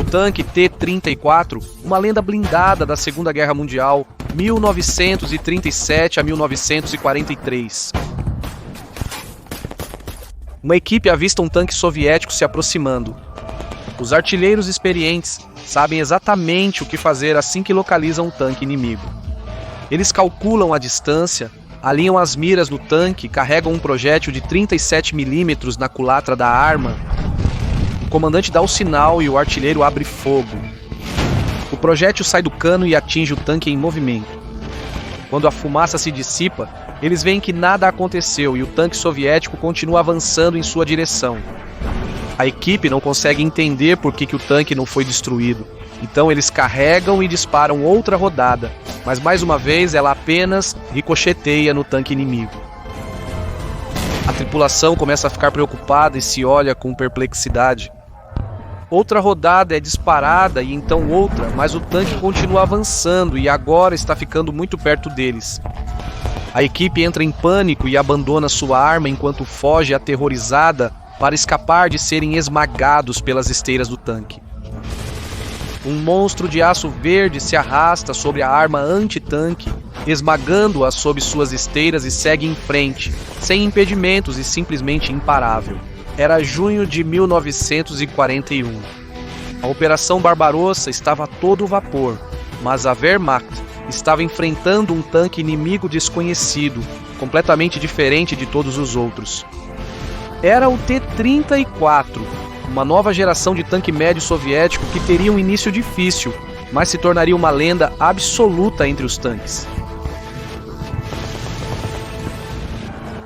tanque T-34, uma lenda blindada da Segunda Guerra Mundial, 1937 a 1943. Uma equipe avista um tanque soviético se aproximando. Os artilheiros experientes sabem exatamente o que fazer assim que localizam um tanque inimigo. Eles calculam a distância, alinham as miras no tanque, carregam um projétil de 37 mm na culatra da arma. O comandante dá o sinal e o artilheiro abre fogo. O projétil sai do cano e atinge o tanque em movimento. Quando a fumaça se dissipa, eles veem que nada aconteceu e o tanque soviético continua avançando em sua direção. A equipe não consegue entender por que o tanque não foi destruído. Então eles carregam e disparam outra rodada, mas mais uma vez ela apenas ricocheteia no tanque inimigo. A tripulação começa a ficar preocupada e se olha com perplexidade. Outra rodada é disparada e então outra, mas o tanque continua avançando e agora está ficando muito perto deles. A equipe entra em pânico e abandona sua arma enquanto foge aterrorizada para escapar de serem esmagados pelas esteiras do tanque. Um monstro de aço verde se arrasta sobre a arma anti-tanque, esmagando-a sob suas esteiras e segue em frente, sem impedimentos e simplesmente imparável. Era junho de 1941. A Operação Barbarossa estava a todo vapor, mas a Wehrmacht estava enfrentando um tanque inimigo desconhecido, completamente diferente de todos os outros. Era o T-34, uma nova geração de tanque médio soviético que teria um início difícil, mas se tornaria uma lenda absoluta entre os tanques.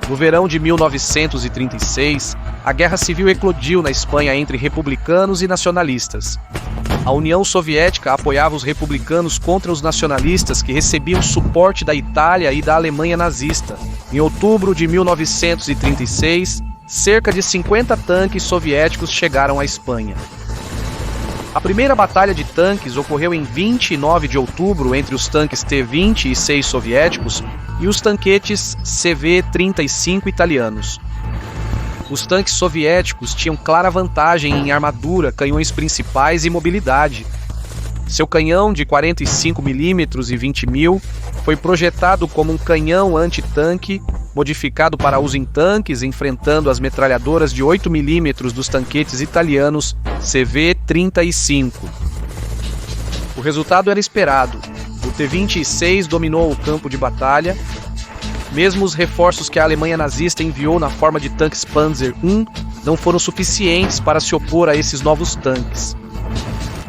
No verão de 1936, a Guerra Civil eclodiu na Espanha entre republicanos e nacionalistas. A União Soviética apoiava os republicanos contra os nacionalistas que recebiam suporte da Itália e da Alemanha nazista. Em outubro de 1936, cerca de 50 tanques soviéticos chegaram à Espanha. A primeira batalha de tanques ocorreu em 29 de outubro entre os tanques T-26 soviéticos e os tanquetes CV-35 italianos. Os tanques soviéticos tinham clara vantagem em armadura, canhões principais e mobilidade. Seu canhão de 45 mm e 20 mil foi projetado como um canhão anti-tanque, modificado para uso em tanques, enfrentando as metralhadoras de 8 mm dos tanquetes italianos CV-35. O resultado era esperado. O T-26 dominou o campo de batalha. Mesmo os reforços que a Alemanha nazista enviou na forma de tanques Panzer I não foram suficientes para se opor a esses novos tanques.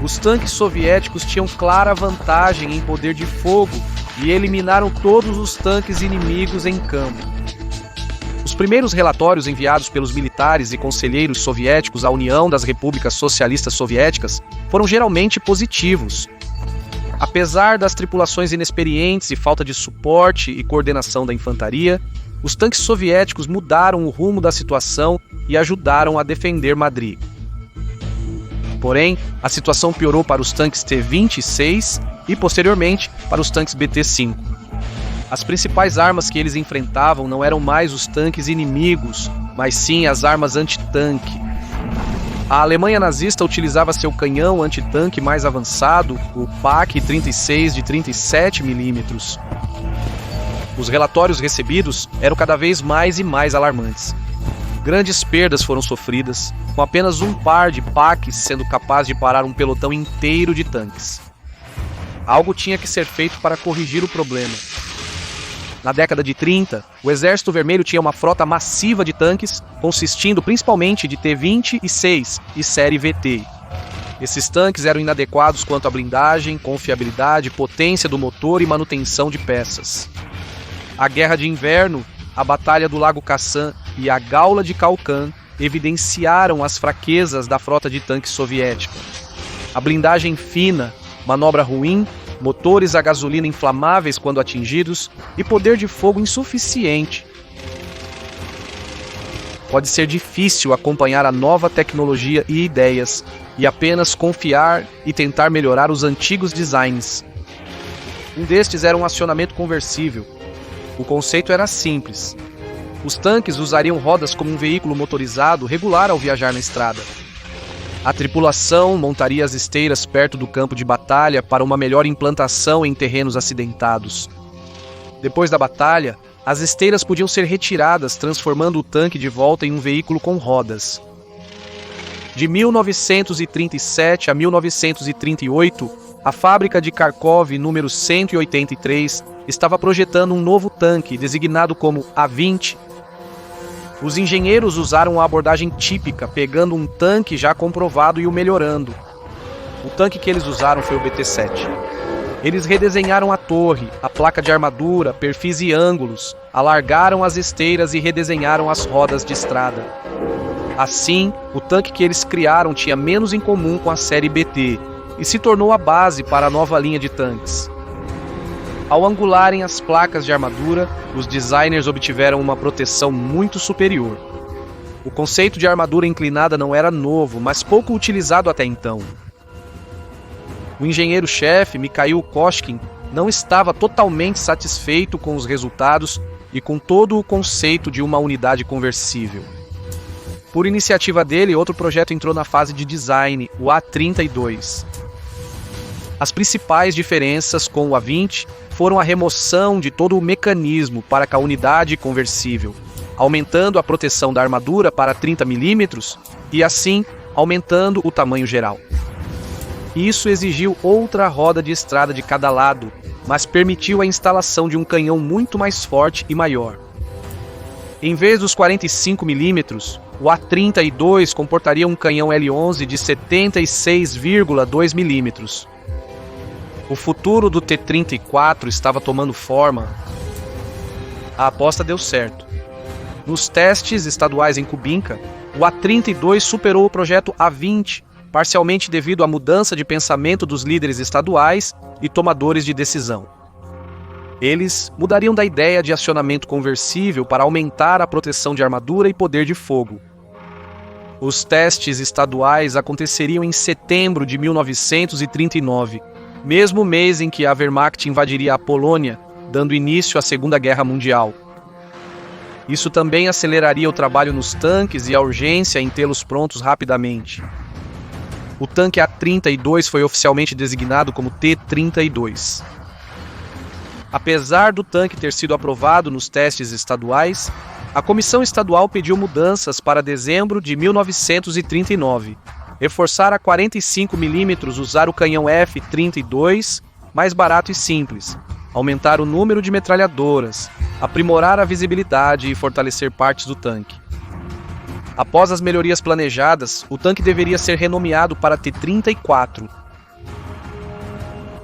Os tanques soviéticos tinham clara vantagem em poder de fogo e eliminaram todos os tanques inimigos em campo. Os primeiros relatórios enviados pelos militares e conselheiros soviéticos à União das Repúblicas Socialistas Soviéticas foram geralmente positivos. Apesar das tripulações inexperientes e falta de suporte e coordenação da infantaria, os tanques soviéticos mudaram o rumo da situação e ajudaram a defender Madrid. Porém, a situação piorou para os tanques T-26 e, posteriormente, para os tanques BT-5. As principais armas que eles enfrentavam não eram mais os tanques inimigos, mas sim as armas antitanque. A Alemanha nazista utilizava seu canhão antitanque mais avançado, o PaK-36 de 37 mm. Os relatórios recebidos eram cada vez mais e mais alarmantes. Grandes perdas foram sofridas, com apenas um par de PaKs sendo capaz de parar um pelotão inteiro de tanques. Algo tinha que ser feito para corrigir o problema. Na década de 30, o Exército Vermelho tinha uma frota massiva de tanques, consistindo principalmente de T-26 e série VT. Esses tanques eram inadequados quanto à blindagem, confiabilidade, potência do motor e manutenção de peças. A Guerra de Inverno, a Batalha do Lago Kassan e a Gaula de Kalkan evidenciaram as fraquezas da frota de tanques soviética. A blindagem fina, manobra ruim, motores a gasolina inflamáveis quando atingidos e poder de fogo insuficiente. Pode ser difícil acompanhar a nova tecnologia e ideias e apenas confiar e tentar melhorar os antigos designs. Um destes era um acionamento conversível. O conceito era simples. Os tanques usariam rodas como um veículo motorizado regular ao viajar na estrada. A tripulação montaria as esteiras perto do campo de batalha para uma melhor implantação em terrenos acidentados. Depois da batalha, as esteiras podiam ser retiradas, transformando o tanque de volta em um veículo com rodas. De 1937 a 1938, a fábrica de Kharkov número 183 estava projetando um novo tanque, designado como A-20. Os engenheiros usaram a abordagem típica, pegando um tanque já comprovado e o melhorando. O tanque que eles usaram foi o BT-7. Eles redesenharam a torre, a placa de armadura, perfis e ângulos, alargaram as esteiras e redesenharam as rodas de estrada. Assim, o tanque que eles criaram tinha menos em comum com a série BT e se tornou a base para a nova linha de tanques. Ao angularem as placas de armadura, os designers obtiveram uma proteção muito superior. O conceito de armadura inclinada não era novo, mas pouco utilizado até então. O engenheiro-chefe, Mikhail Koshkin, não estava totalmente satisfeito com os resultados e com todo o conceito de uma unidade conversível. Por iniciativa dele, outro projeto entrou na fase de design, o A-32. As principais diferenças com o A-20 foram a remoção de todo o mecanismo para a unidade conversível, aumentando a proteção da armadura para 30 mm e, assim, aumentando o tamanho geral. Isso exigiu outra roda de estrada de cada lado, mas permitiu a instalação de um canhão muito mais forte e maior. Em vez dos 45 mm, o A-32 comportaria um canhão L11 de 76,2 mm. O futuro do T-34 estava tomando forma. A aposta deu certo. Nos testes estaduais em Kubinka, o A-32 superou o projeto A-20, parcialmente devido à mudança de pensamento dos líderes estaduais e tomadores de decisão. Eles mudariam da ideia de acionamento conversível para aumentar a proteção de armadura e poder de fogo. Os testes estaduais aconteceriam em setembro de 1939, mesmo mês em que a Wehrmacht invadiria a Polônia, dando início à Segunda Guerra Mundial. Isso também aceleraria o trabalho nos tanques e a urgência em tê-los prontos rapidamente. O tanque A-32 foi oficialmente designado como T-32. Apesar do tanque ter sido aprovado nos testes estaduais, a Comissão Estadual pediu mudanças para dezembro de 1939. Reforçar a 45 mm, usar o canhão F-32, mais barato e simples, aumentar o número de metralhadoras, aprimorar a visibilidade e fortalecer partes do tanque. Após as melhorias planejadas, o tanque deveria ser renomeado para T-34.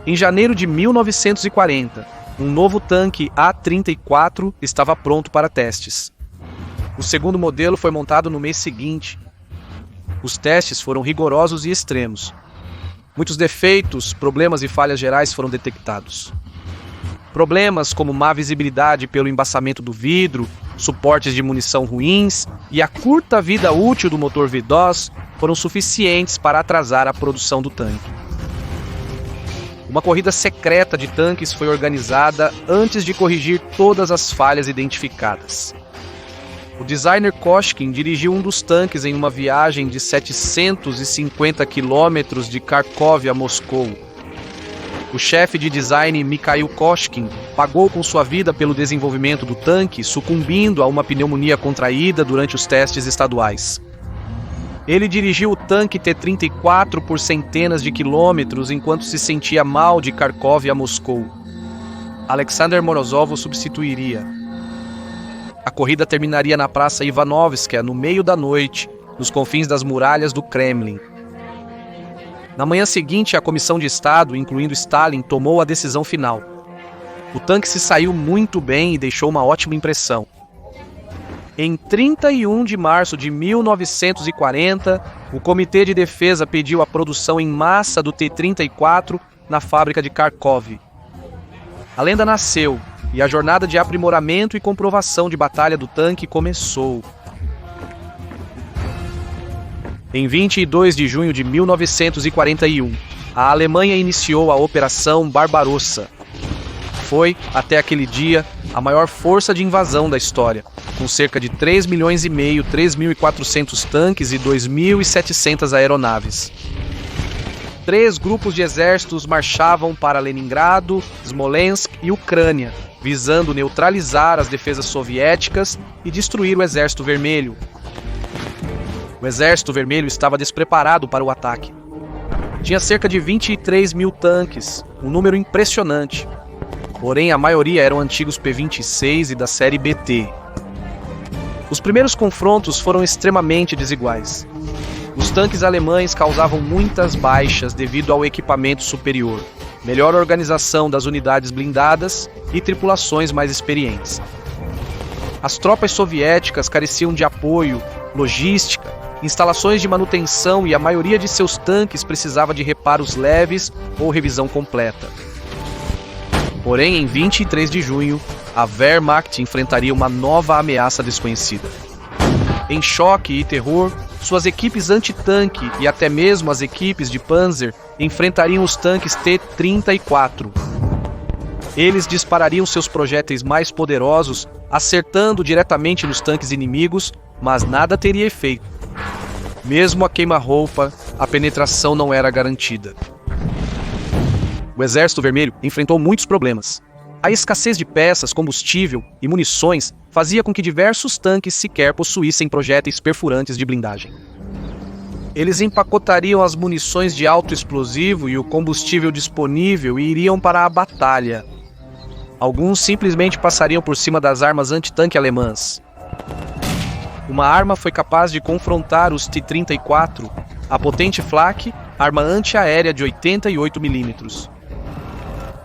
Em janeiro de 1940, um novo tanque A-34 estava pronto para testes. O segundo modelo foi montado no mês seguinte. Os testes foram rigorosos e extremos. Muitos defeitos, problemas e falhas gerais foram detectados. Problemas como má visibilidade pelo embaçamento do vidro, suportes de munição ruins e a curta vida útil do motor V2 foram suficientes para atrasar a produção do tanque. Uma corrida secreta de tanques foi organizada antes de corrigir todas as falhas identificadas. O designer Koshkin dirigiu um dos tanques em uma viagem de 750 quilômetros de Kharkov a Moscou. O chefe de design Mikhail Koshkin pagou com sua vida pelo desenvolvimento do tanque, sucumbindo a uma pneumonia contraída durante os testes estaduais. Ele dirigiu o tanque T-34 por centenas de quilômetros enquanto se sentia mal de Kharkov a Moscou. Alexander Morozov o substituiria. A corrida terminaria na Praça Ivanovskaya no meio da noite, nos confins das muralhas do Kremlin. Na manhã seguinte, a Comissão de Estado, incluindo Stalin, tomou a decisão final. O tanque se saiu muito bem e deixou uma ótima impressão. Em 31 de março de 1940, o Comitê de Defesa pediu a produção em massa do T-34 na fábrica de Kharkov. A lenda nasceu e a jornada de aprimoramento e comprovação de batalha do tanque começou. Em 22 de junho de 1941, a Alemanha iniciou a Operação Barbarossa. Foi, até aquele dia, a maior força de invasão da história, com cerca de 3,5 milhões, 3.400 tanques e 2.700 aeronaves. 3 grupos de exércitos marchavam para Leningrado, Smolensk e Ucrânia, visando neutralizar as defesas soviéticas e destruir o Exército Vermelho. O Exército Vermelho estava despreparado para o ataque. Tinha cerca de 23 mil tanques, um número impressionante. Porém, a maioria eram antigos P-26 e da série BT. Os primeiros confrontos foram extremamente desiguais. Os tanques alemães causavam muitas baixas devido ao equipamento superior, melhor organização das unidades blindadas e tripulações mais experientes. As tropas soviéticas careciam de apoio, logística, instalações de manutenção e a maioria de seus tanques precisava de reparos leves ou revisão completa. Porém, em 23 de junho, a Wehrmacht enfrentaria uma nova ameaça desconhecida. Em choque e terror, suas equipes antitanque e até mesmo as equipes de Panzer enfrentariam os tanques T-34. Eles disparariam seus projéteis mais poderosos, acertando diretamente nos tanques inimigos, mas nada teria efeito. Mesmo a queima-roupa, a penetração não era garantida. O Exército Vermelho enfrentou muitos problemas. A escassez de peças, combustível e munições fazia com que diversos tanques sequer possuíssem projéteis perfurantes de blindagem. Eles empacotariam as munições de alto explosivo e o combustível disponível e iriam para a batalha. Alguns simplesmente passariam por cima das armas antitanque alemãs. Uma arma foi capaz de confrontar os T-34, a potente Flak, arma antiaérea de 88 mm.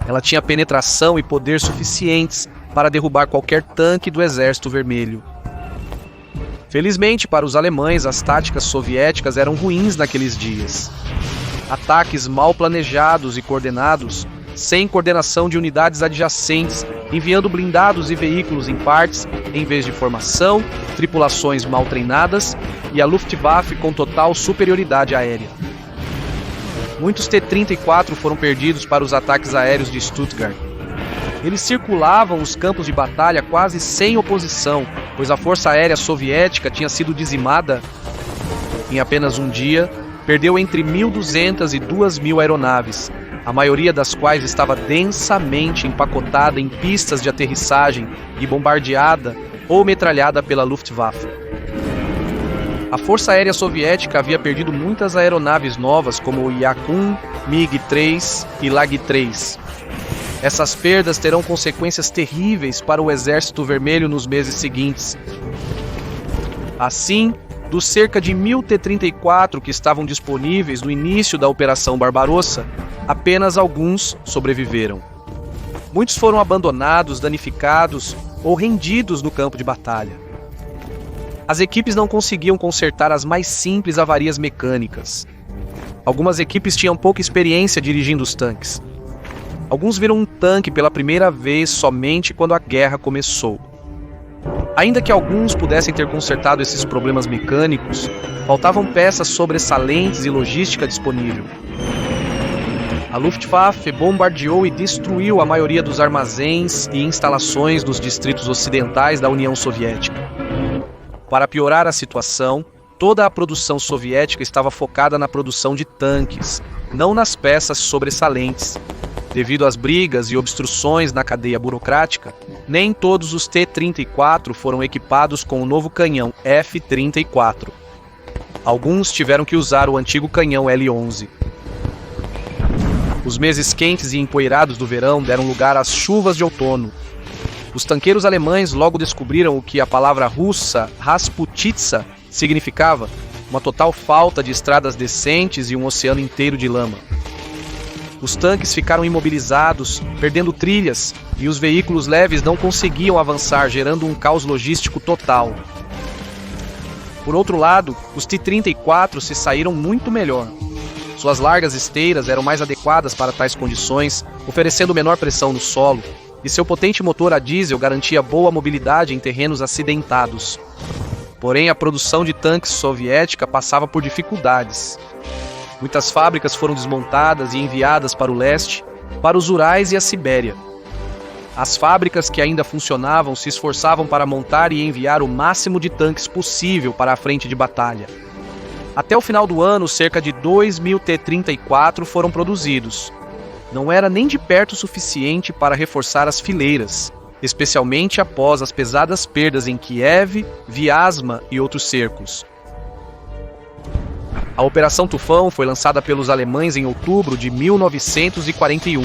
Ela tinha penetração e poder suficientes para derrubar qualquer tanque do Exército Vermelho. Felizmente para os alemães, as táticas soviéticas eram ruins naqueles dias. Ataques mal planejados e coordenados, sem coordenação de unidades adjacentes, enviando blindados e veículos em partes, em vez de formação, tripulações mal treinadas e a Luftwaffe com total superioridade aérea. Muitos T-34 foram perdidos para os ataques aéreos de Stuttgart. Eles circulavam os campos de batalha quase sem oposição, pois a força aérea soviética tinha sido dizimada. Em apenas um dia, perdeu entre 1.200 e 2.000 aeronaves, a maioria das quais estava densamente empacotada em pistas de aterrissagem e bombardeada ou metralhada pela Luftwaffe. A Força Aérea Soviética havia perdido muitas aeronaves novas como o Yak-1, MiG-3 e Lag-3. Essas perdas terão consequências terríveis para o Exército Vermelho nos meses seguintes. Assim, dos cerca de 1.000 T-34 que estavam disponíveis no início da Operação Barbarossa, apenas alguns sobreviveram. Muitos foram abandonados, danificados ou rendidos no campo de batalha. As equipes não conseguiam consertar as mais simples avarias mecânicas. Algumas equipes tinham pouca experiência dirigindo os tanques. Alguns viram um tanque pela primeira vez somente quando a guerra começou. Ainda que alguns pudessem ter consertado esses problemas mecânicos, faltavam peças sobressalentes e logística disponível. A Luftwaffe bombardeou e destruiu a maioria dos armazéns e instalações dos distritos ocidentais da União Soviética. Para piorar a situação, toda a produção soviética estava focada na produção de tanques, não nas peças sobressalentes. Devido às brigas e obstruções na cadeia burocrática, nem todos os T-34 foram equipados com o novo canhão F-34. Alguns tiveram que usar o antigo canhão L-11. Os meses quentes e empoeirados do verão deram lugar às chuvas de outono. Os tanqueiros alemães logo descobriram o que a palavra russa Rasputitsa significava: uma total falta de estradas decentes e um oceano inteiro de lama. Os tanques ficaram imobilizados, perdendo trilhas, e os veículos leves não conseguiam avançar, gerando um caos logístico total. Por outro lado, os T-34 se saíram muito melhor. Suas largas esteiras eram mais adequadas para tais condições, oferecendo menor pressão no solo, e seu potente motor a diesel garantia boa mobilidade em terrenos acidentados. Porém, a produção de tanques soviética passava por dificuldades. Muitas fábricas foram desmontadas e enviadas para o leste, para os Urais e a Sibéria. As fábricas que ainda funcionavam se esforçavam para montar e enviar o máximo de tanques possível para a frente de batalha. Até o final do ano, cerca de 2.000 T-34 foram produzidos. Não era nem de perto suficiente para reforçar as fileiras, especialmente após as pesadas perdas em Kiev, Vyazma e outros cercos. A Operação Tufão foi lançada pelos alemães em outubro de 1941.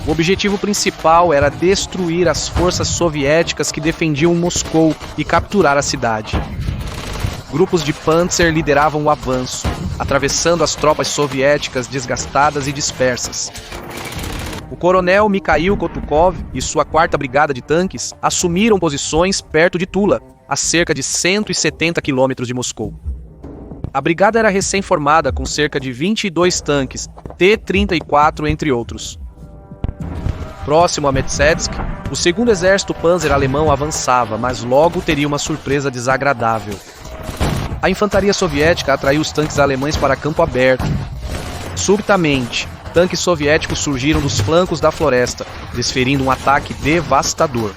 O objetivo principal era destruir as forças soviéticas que defendiam Moscou e capturar a cidade. Grupos de Panzer lideravam o avanço, atravessando as tropas soviéticas desgastadas e dispersas. O coronel Mikhail Kotukov e sua 4ª Brigada de Tanques assumiram posições perto de Tula, a cerca de 170 quilômetros de Moscou. A brigada era recém-formada com cerca de 22 tanques, T-34 entre outros. Próximo a Metsetsk, o 2º Exército Panzer alemão avançava, mas logo teria uma surpresa desagradável. A infantaria soviética atraiu os tanques alemães para campo aberto. Subitamente, tanques soviéticos surgiram dos flancos da floresta, desferindo um ataque devastador.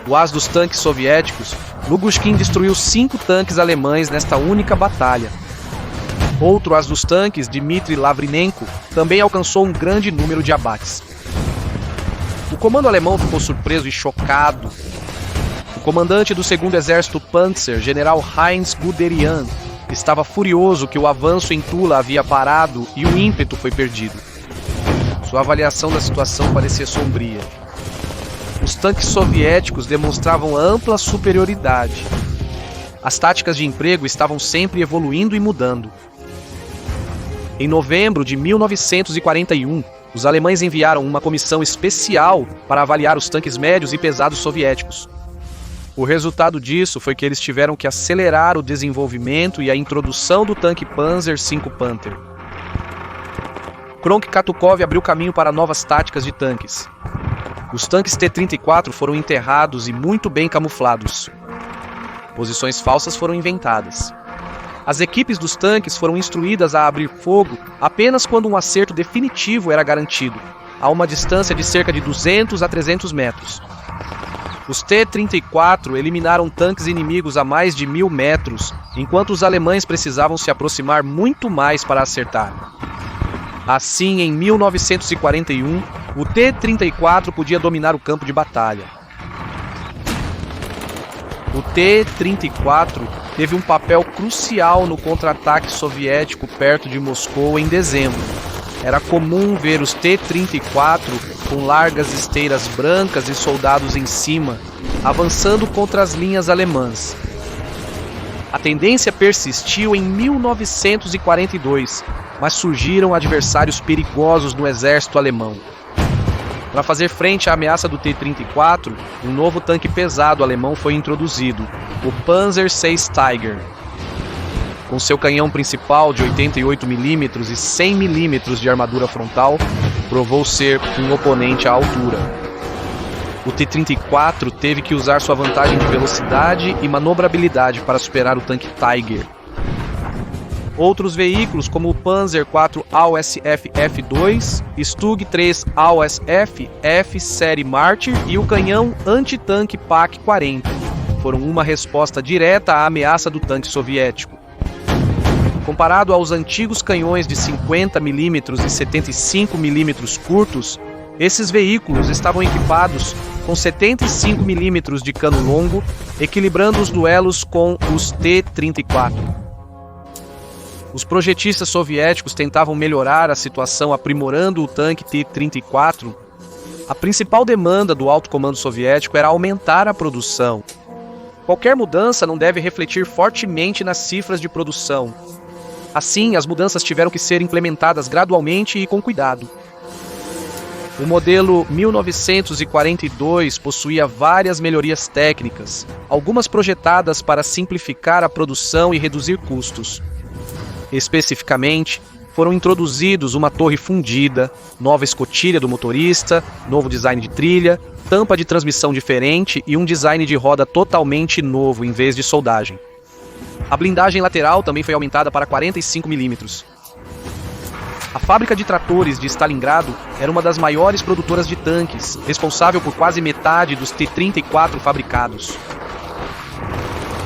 O as dos tanques soviéticos, Lugushkin destruiu 5 tanques alemães nesta única batalha. Outro as dos tanques, Dmitry Lavrinenko, também alcançou um grande número de abates. O comando alemão ficou surpreso e chocado. O comandante do 2º Exército Panzer, general Heinz Guderian, estava furioso que o avanço em Tula havia parado e o ímpeto foi perdido. Sua avaliação da situação parecia sombria. Os tanques soviéticos demonstravam ampla superioridade. As táticas de emprego estavam sempre evoluindo e mudando. Em novembro de 1941, os alemães enviaram uma comissão especial para avaliar os tanques médios e pesados soviéticos. O resultado disso foi que eles tiveram que acelerar o desenvolvimento e a introdução do tanque Panzer V Panther. Kronk-Katukov abriu caminho para novas táticas de tanques. Os tanques T-34 foram enterrados e muito bem camuflados. Posições falsas foram inventadas. As equipes dos tanques foram instruídas a abrir fogo apenas quando um acerto definitivo era garantido, a uma distância de cerca de 200 a 300 metros. Os T-34 eliminaram tanques inimigos a mais de 1.000 metros, enquanto os alemães precisavam se aproximar muito mais para acertar. Assim, em 1941, o T-34 podia dominar o campo de batalha. O T-34 teve um papel crucial no contra-ataque soviético perto de Moscou em dezembro. Era comum ver os T-34 com largas esteiras brancas e soldados em cima, avançando contra as linhas alemãs. A tendência persistiu em 1942, mas surgiram adversários perigosos no exército alemão. Para fazer frente à ameaça do T-34, um novo tanque pesado alemão foi introduzido, o Panzer VI Tiger. Com seu canhão principal de 88 mm e 100 mm de armadura frontal, provou ser um oponente à altura. O T-34 teve que usar sua vantagem de velocidade e manobrabilidade para superar o tanque Tiger. Outros veículos, como o Panzer IV AOSF F2, Stug 3 AOSF F série Martyr e o canhão antitanque PaK-40, foram uma resposta direta à ameaça do tanque soviético. Comparado aos antigos canhões de 50 mm e 75 mm curtos, esses veículos estavam equipados com 75 mm de cano longo, equilibrando os duelos com os T-34. Os projetistas soviéticos tentavam melhorar a situação aprimorando o tanque T-34. A principal demanda do alto comando soviético era aumentar a produção. Qualquer mudança não deve refletir fortemente nas cifras de produção. Assim, as mudanças tiveram que ser implementadas gradualmente e com cuidado. O modelo 1942 possuía várias melhorias técnicas, algumas projetadas para simplificar a produção e reduzir custos. Especificamente, foram introduzidos uma torre fundida, nova escotilha do motorista, novo design de trilha, tampa de transmissão diferente e um design de roda totalmente novo em vez de soldagem. A blindagem lateral também foi aumentada para 45 mm. A fábrica de tratores de Stalingrado era uma das maiores produtoras de tanques, responsável por quase metade dos T-34 fabricados.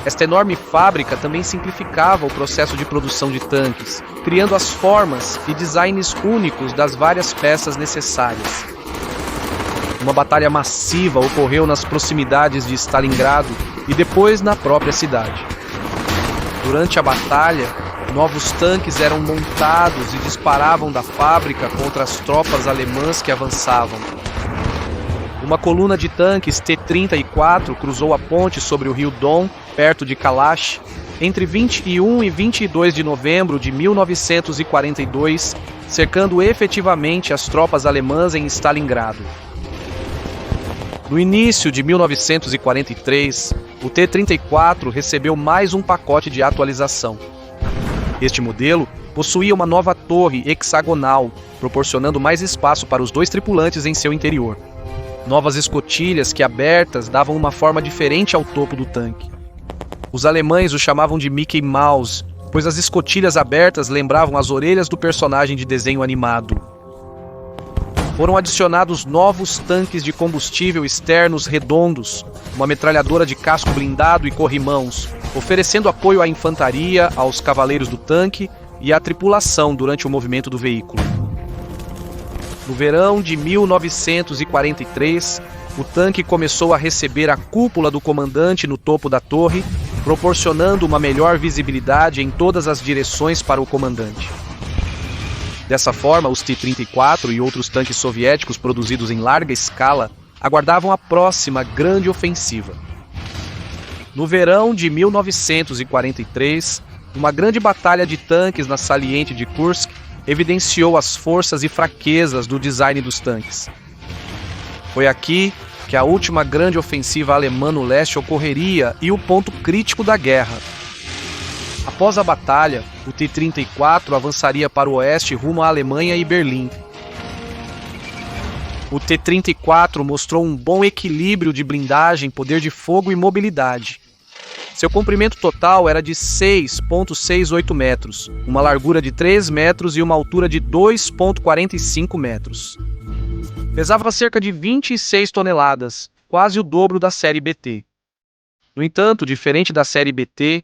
Esta enorme fábrica também simplificava o processo de produção de tanques, criando as formas e designs únicos das várias peças necessárias. Uma batalha massiva ocorreu nas proximidades de Stalingrado e depois na própria cidade. Durante a batalha, novos tanques eram montados e disparavam da fábrica contra as tropas alemãs que avançavam. Uma coluna de tanques T-34 cruzou a ponte sobre o rio Don, perto de Kalash, entre 21 e 22 de novembro de 1942, cercando efetivamente as tropas alemãs em Stalingrado. No início de 1943, o T-34 recebeu mais um pacote de atualização. Este modelo possuía uma nova torre hexagonal, proporcionando mais espaço para os dois tripulantes em seu interior. Novas escotilhas que abertas davam uma forma diferente ao topo do tanque. Os alemães o chamavam de Mickey Mouse, pois as escotilhas abertas lembravam as orelhas do personagem de desenho animado. Foram adicionados novos tanques de combustível externos redondos, uma metralhadora de casco blindado e corrimãos, oferecendo apoio à infantaria, aos cavaleiros do tanque e à tripulação durante o movimento do veículo. No verão de 1943, o tanque começou a receber a cúpula do comandante no topo da torre, proporcionando uma melhor visibilidade em todas as direções para o comandante. Dessa forma, os T-34 e outros tanques soviéticos produzidos em larga escala aguardavam a próxima grande ofensiva. No verão de 1943, uma grande batalha de tanques na saliente de Kursk evidenciou as forças e fraquezas do design dos tanques. Foi aqui que a última grande ofensiva alemã no leste ocorreria e o ponto crítico da guerra. Após a batalha, o T-34 avançaria para o oeste rumo à Alemanha e Berlim. O T-34 mostrou um bom equilíbrio de blindagem, poder de fogo e mobilidade. Seu comprimento total era de 6,68 metros, uma largura de 3 metros e uma altura de 2,45 metros. Pesava cerca de 26 toneladas, quase o dobro da série BT. No entanto, diferente da série BT,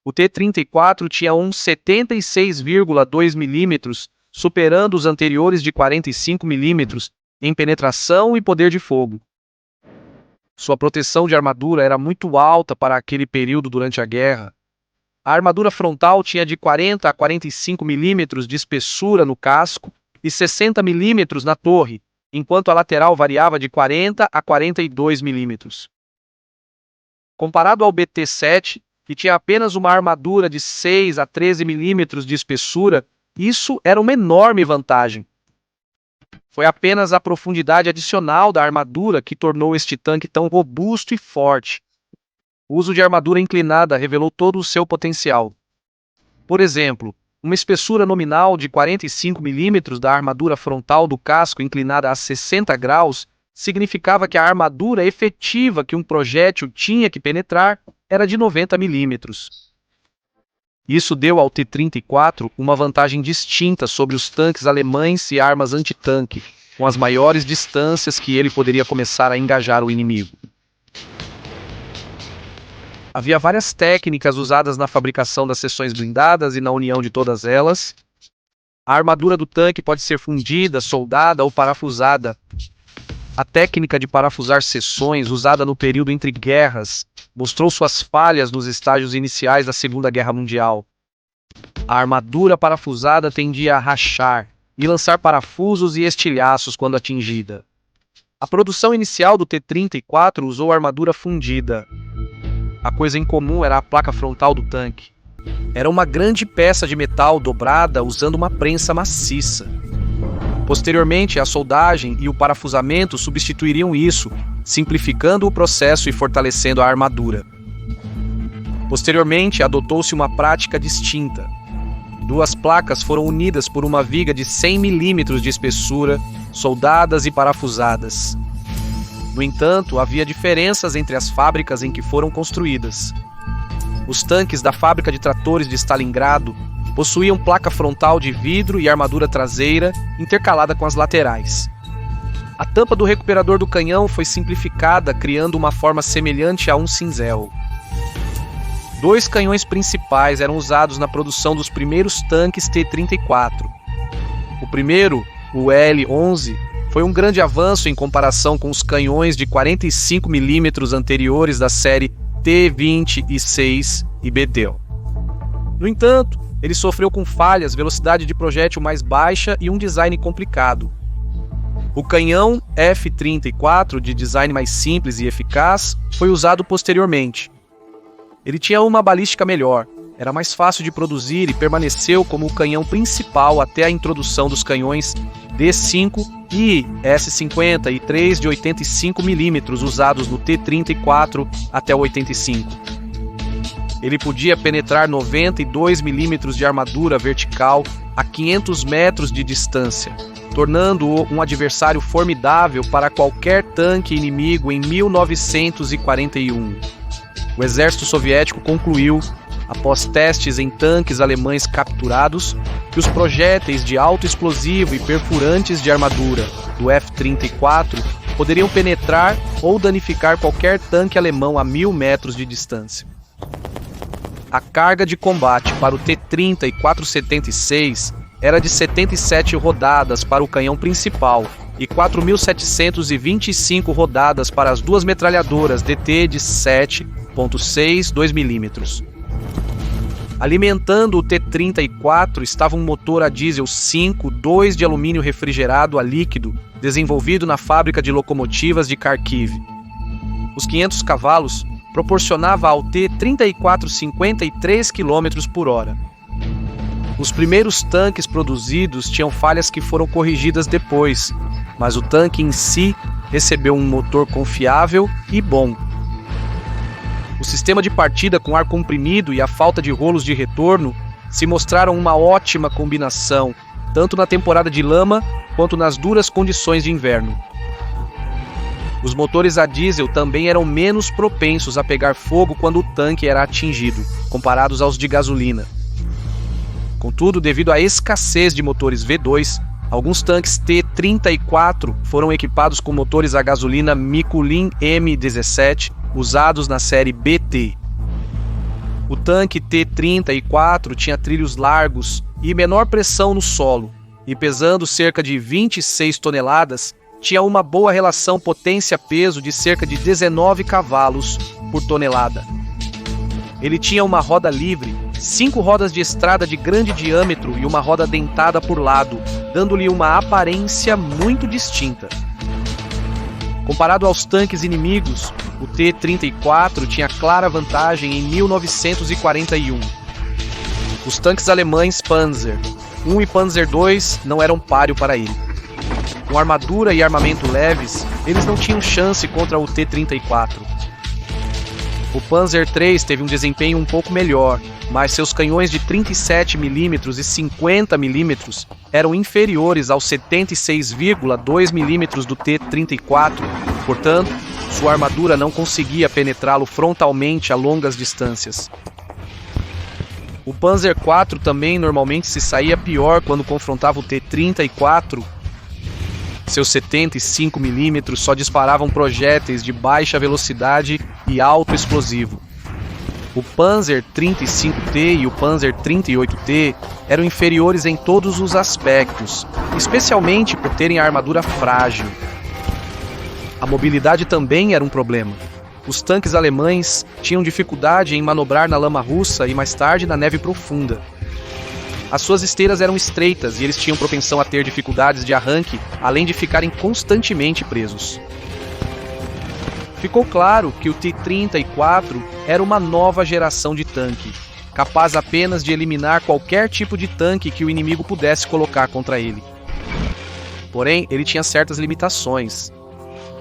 o T-34 tinha um 76,2 mm, superando os anteriores de 45 mm em penetração e poder de fogo. Sua proteção de armadura era muito alta para aquele período durante a guerra. A armadura frontal tinha de 40 a 45 mm de espessura no casco e 60 mm na torre, enquanto a lateral variava de 40 a 42 mm. Comparado ao BT-7, que tinha apenas uma armadura de 6 a 13 mm de espessura, isso era uma enorme vantagem. Foi apenas a profundidade adicional da armadura que tornou este tanque tão robusto e forte. O uso de armadura inclinada revelou todo o seu potencial. Por exemplo, uma espessura nominal de 45 mm da armadura frontal do casco inclinada a 60 graus significava que a armadura efetiva que um projétil tinha que penetrar era de 90 mm. Isso deu ao T-34 uma vantagem distinta sobre os tanques alemães e armas antitanque, com as maiores distâncias que ele poderia começar a engajar o inimigo. Havia várias técnicas usadas na fabricação das seções blindadas e na união de todas elas. A armadura do tanque pode ser fundida, soldada ou parafusada. A técnica de parafusar seções, usada no período entre guerras, mostrou suas falhas nos estágios iniciais da Segunda Guerra Mundial. A armadura parafusada tendia a rachar e lançar parafusos e estilhaços quando atingida. A produção inicial do T-34 usou armadura fundida. A coisa em comum era a placa frontal do tanque. Era uma grande peça de metal dobrada usando uma prensa maciça. Posteriormente, a soldagem e o parafusamento substituiriam isso, simplificando o processo e fortalecendo a armadura. Posteriormente, adotou-se uma prática distinta. Duas placas foram unidas por uma viga de 100 mm de espessura, soldadas e parafusadas. No entanto, havia diferenças entre as fábricas em que foram construídas. Os tanques da fábrica de tratores de Stalingrado Possuíam placa frontal de vidro e armadura traseira intercalada com as laterais. A tampa do recuperador do canhão foi simplificada, criando uma forma semelhante a um cinzel. 2 canhões principais eram usados na produção dos primeiros tanques T-34. O primeiro, o L-11, foi um grande avanço em comparação com os canhões de 45 mm anteriores da série T-26 e Betel. No entanto, ele sofreu com falhas, velocidade de projétil mais baixa e um design complicado. O canhão F-34, de design mais simples e eficaz, foi usado posteriormente. Ele tinha uma balística melhor, era mais fácil de produzir e permaneceu como o canhão principal até a introdução dos canhões D5 e S-50 e 3 de 85 mm usados no T-34 até o 85. Ele podia penetrar 92 mm de armadura vertical a 500 metros de distância, tornando-o um adversário formidável para qualquer tanque inimigo em 1941. O exército soviético concluiu, após testes em tanques alemães capturados, que os projéteis de alto explosivo e perfurantes de armadura do F-34 poderiam penetrar ou danificar qualquer tanque alemão a 1000 metros de distância. A carga de combate para o T-30 e 476 era de 77 rodadas para o canhão principal e 4.725 rodadas para as 2 metralhadoras DT de 7,6 2 mm. Alimentando o T-34 estava um motor a diesel 5.2 de alumínio refrigerado a líquido, desenvolvido na fábrica de locomotivas de Kharkiv. Os 500 cavalos proporcionava ao T-34 53 km por hora. Os primeiros tanques produzidos tinham falhas que foram corrigidas depois, mas o tanque em si recebeu um motor confiável e bom. O sistema de partida com ar comprimido e a falta de rolos de retorno se mostraram uma ótima combinação, tanto na temporada de lama quanto nas duras condições de inverno. Os motores a diesel também eram menos propensos a pegar fogo quando o tanque era atingido, comparados aos de gasolina. Contudo, devido à escassez de motores V2, alguns tanques T-34 foram equipados com motores a gasolina Mikulin M17, usados na série BT. O tanque T-34 tinha trilhos largos e menor pressão no solo, e pesando cerca de 26 toneladas, tinha uma boa relação potência-peso de cerca de 19 cavalos por tonelada. Ele tinha uma roda livre, 5 rodas de estrada de grande diâmetro e uma roda dentada por lado, dando-lhe uma aparência muito distinta. Comparado aos tanques inimigos, o T-34 tinha clara vantagem em 1941. Os tanques alemães Panzer I e Panzer II não eram páreo para ele. Com armadura e armamento leves, eles não tinham chance contra o T-34. O Panzer III teve um desempenho um pouco melhor, mas seus canhões de 37 mm e 50 mm eram inferiores aos 76,2 mm do T-34, portanto, sua armadura não conseguia penetrá-lo frontalmente a longas distâncias. O Panzer IV também normalmente se saía pior quando confrontava o T-34. Seus 75 mm só disparavam projéteis de baixa velocidade e alto explosivo. O Panzer 35T e o Panzer 38T eram inferiores em todos os aspectos, especialmente por terem a armadura frágil. A mobilidade também era um problema. Os tanques alemães tinham dificuldade em manobrar na lama russa e mais tarde na neve profunda. As suas esteiras eram estreitas e eles tinham propensão a ter dificuldades de arranque, além de ficarem constantemente presos. Ficou claro que o T-34 era uma nova geração de tanque, capaz apenas de eliminar qualquer tipo de tanque que o inimigo pudesse colocar contra ele. Porém, ele tinha certas limitações.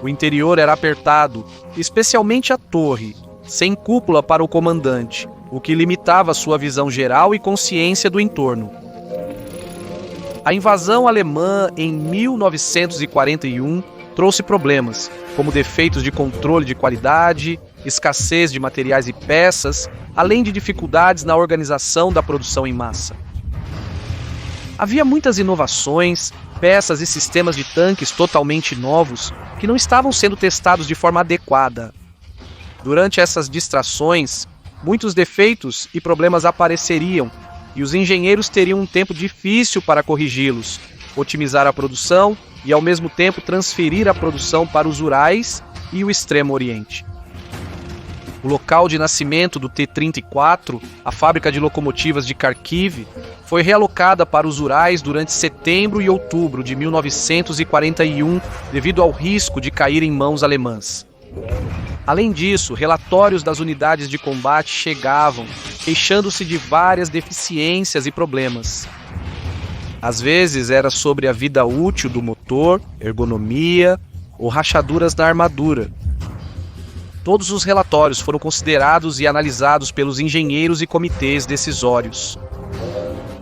O interior era apertado, especialmente a torre, sem cúpula para o comandante, o que limitava sua visão geral e consciência do entorno. A invasão alemã em 1941 trouxe problemas, como defeitos de controle de qualidade, escassez de materiais e peças, além de dificuldades na organização da produção em massa. Havia muitas inovações, peças e sistemas de tanques totalmente novos que não estavam sendo testados de forma adequada. Durante essas distrações, muitos defeitos e problemas apareceriam e os engenheiros teriam um tempo difícil para corrigi-los, otimizar a produção e, ao mesmo tempo, transferir a produção para os Urais e o Extremo Oriente. O local de nascimento do T-34, a fábrica de locomotivas de Kharkiv, foi realocada para os Urais durante setembro e outubro de 1941 devido ao risco de cair em mãos alemãs. Além disso, relatórios das unidades de combate chegavam, queixando-se de várias deficiências e problemas. Às vezes era sobre a vida útil do motor, ergonomia ou rachaduras na armadura. Todos os relatórios foram considerados e analisados pelos engenheiros e comitês decisórios.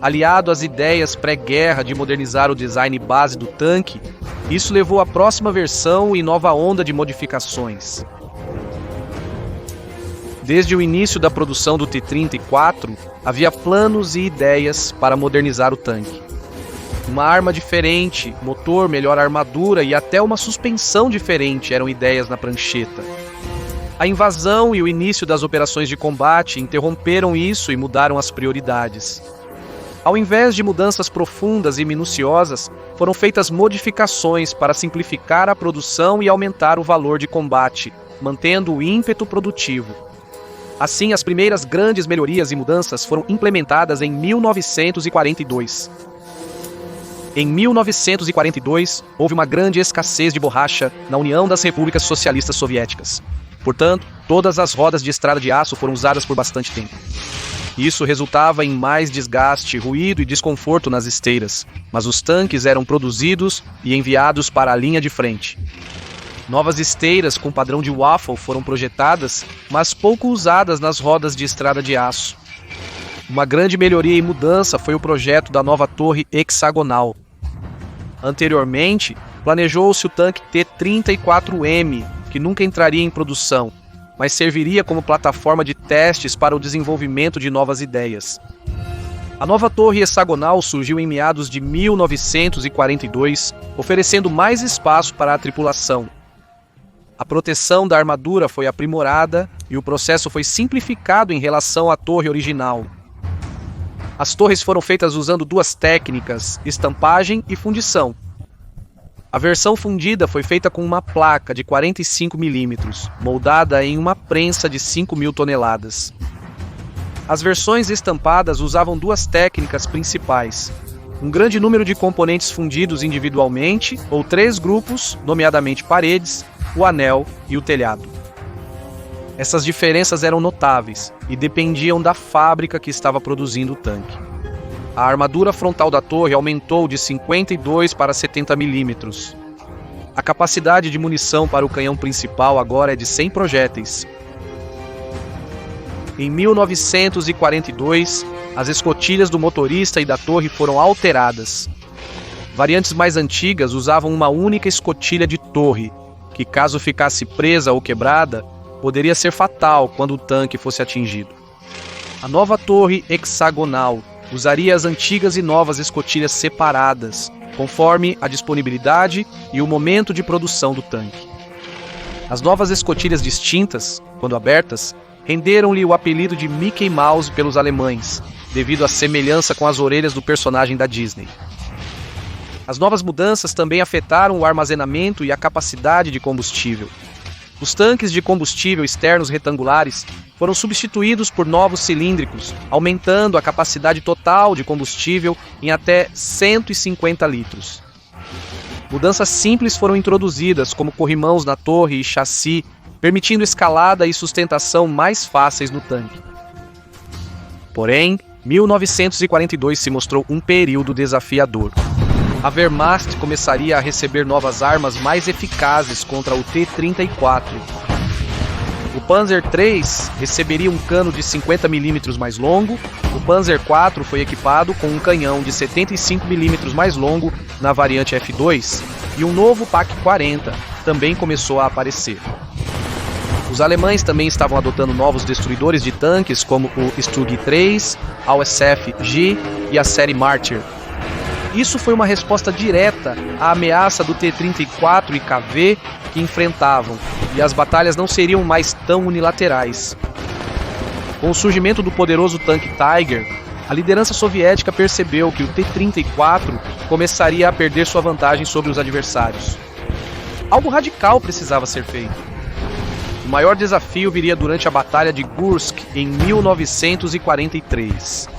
Aliado às ideias pré-guerra de modernizar o design base do tanque, isso levou à próxima versão e nova onda de modificações. Desde o início da produção do T-34, havia planos e ideias para modernizar o tanque. Uma arma diferente, motor, melhor armadura e até uma suspensão diferente eram ideias na prancheta. A invasão e o início das operações de combate interromperam isso e mudaram as prioridades. Ao invés de mudanças profundas e minuciosas, foram feitas modificações para simplificar a produção e aumentar o valor de combate, mantendo o ímpeto produtivo. Assim, as primeiras grandes melhorias e mudanças foram implementadas em 1942. Em 1942, houve uma grande escassez de borracha na União das Repúblicas Socialistas Soviéticas. Portanto, todas as rodas de estrada de aço foram usadas por bastante tempo. Isso resultava em mais desgaste, ruído e desconforto nas esteiras, mas os tanques eram produzidos e enviados para a linha de frente. Novas esteiras com padrão de waffle foram projetadas, mas pouco usadas nas rodas de estrada de aço. Uma grande melhoria e mudança foi o projeto da nova torre hexagonal. Anteriormente, planejou-se o tanque T-34M, que nunca entraria em produção, mas serviria como plataforma de testes para o desenvolvimento de novas ideias. A nova torre hexagonal surgiu em meados de 1942, oferecendo mais espaço para a tripulação. A proteção da armadura foi aprimorada e o processo foi simplificado em relação à torre original. As torres foram feitas usando duas técnicas, estampagem e fundição. A versão fundida foi feita com uma placa de 45 mm, moldada em uma prensa de 5.000 toneladas. As versões estampadas usavam duas técnicas principais: um grande número de componentes fundidos individualmente, ou 3 grupos, nomeadamente paredes, o anel e o telhado. Essas diferenças eram notáveis e dependiam da fábrica que estava produzindo o tanque. A armadura frontal da torre aumentou de 52 para 70 mm. A capacidade de munição para o canhão principal agora é de 100 projéteis. Em 1942, as escotilhas do motorista e da torre foram alteradas. Variantes mais antigas usavam uma única escotilha de torre, que, caso ficasse presa ou quebrada, poderia ser fatal quando o tanque fosse atingido. A nova torre hexagonal usaria as antigas e novas escotilhas separadas, conforme a disponibilidade e o momento de produção do tanque. As novas escotilhas distintas, quando abertas, renderam-lhe o apelido de Mickey Mouse pelos alemães, devido à semelhança com as orelhas do personagem da Disney. As novas mudanças também afetaram o armazenamento e a capacidade de combustível. Os tanques de combustível externos retangulares foram substituídos por novos cilíndricos, aumentando a capacidade total de combustível em até 150 litros. Mudanças simples foram introduzidas, como corrimãos na torre e chassi, permitindo escalada e sustentação mais fáceis no tanque. Porém, 1942 se mostrou um período desafiador. A Wehrmacht começaria a receber novas armas mais eficazes contra o T-34. O Panzer III receberia um cano de 50 mm mais longo, o Panzer IV foi equipado com um canhão de 75 mm mais longo na variante F2, e um novo PaK-40 também começou a aparecer. Os alemães também estavam adotando novos destruidores de tanques como o Stug 3, a OSF-G e a série Martyr. Isso foi uma resposta direta à ameaça do T-34 e KV que enfrentavam, e as batalhas não seriam mais tão unilaterais. Com o surgimento do poderoso tanque Tiger, a liderança soviética percebeu que o T-34 começaria a perder sua vantagem sobre os adversários. Algo radical precisava ser feito. O maior desafio viria durante a Batalha de Kursk em 1943.